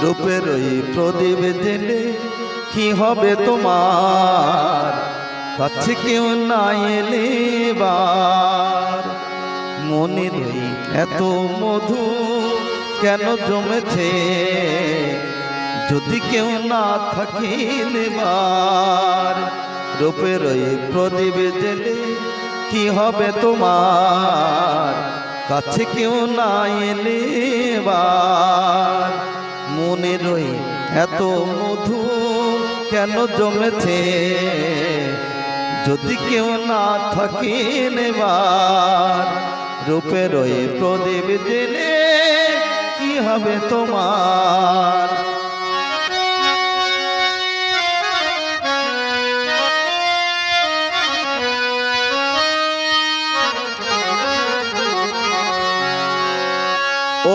রূপের ওই প্রদীপ জেলে কি হবে তোমার, কাছে কেউ না এলে বার। মনের ওই এত মধু কেন জমেছে, যদি কেউ না থাকে বার। রূপের ওই প্রদীপ জেলে কি হবে তোমার, কাছে কেউ না এলে বার। মনের ওই এত মধু কেন জমেছে, যদি কেউ না থাকে নেবার। রূপের ওই প্রদীপ জেলে কি হবে তোমার।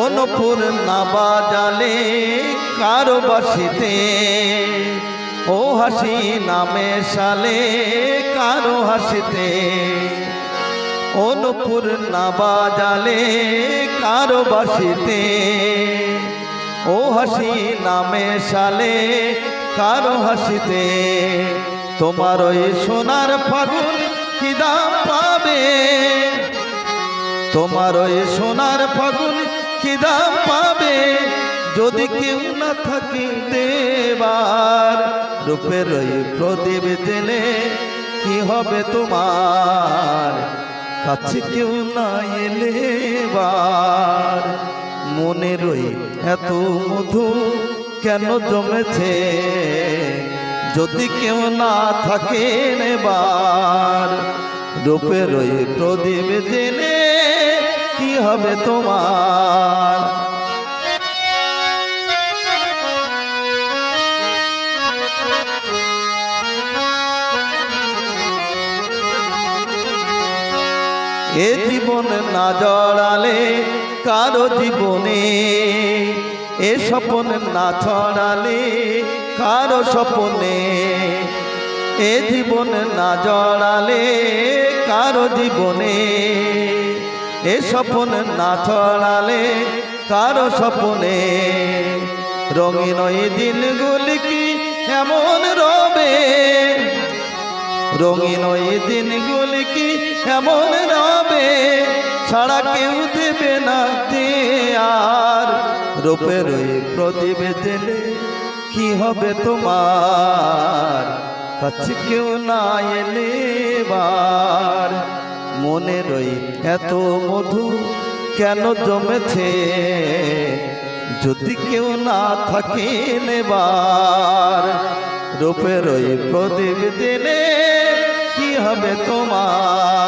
অনুপুর না বাজালে কারো বাসিতে, ও হাসি নামে সালে কারো হাসিতে। অনুপুর না বাজালে কারো বাসিতে, ও হাসি নামে সালে কারো হাসিতে। তোমার ওই সোনার ফাগুন কি দাম পাবে, তোমার ওই সোনার ফাগুন কি দাম পাবে, যদি কেউ না থাকে দেবার। রূপের ওই প্রদীপ জেলে কি হবে তোমার, কাছে কেউ না এলে বার। মনের ওই এত মধু কেন জমেছে, যদি কেউ না থাকে নেবার। রূপের ওই প্রদীপ জেলে কি হবে তোমার। এ জীবন না জড়ালে কারো জীবনে, এ স্বপ্ন না ছড়ালে কারো স্বপ্নে। এ জীবন না জড়ালে কারো জীবনে, এ স্বপ্ন না ছড়ালে কারো স্বপ্নে। রঙিন ওই দিনগুলি কি এমন রবে, রঙিন ওই দিনগুলি কি এমন রবে, ছাড়া কেউ দেবে না আর। রূপের ওই প্রদীপ জেলে কি হবে তোমার, কাছে কেউ না এলে বার। মনের ওই এত মধু কেন জমেছে, যদি কেউ না থাকে নেবার। রূপের ওই প্রদীপ জেলে কি হবে তোমার।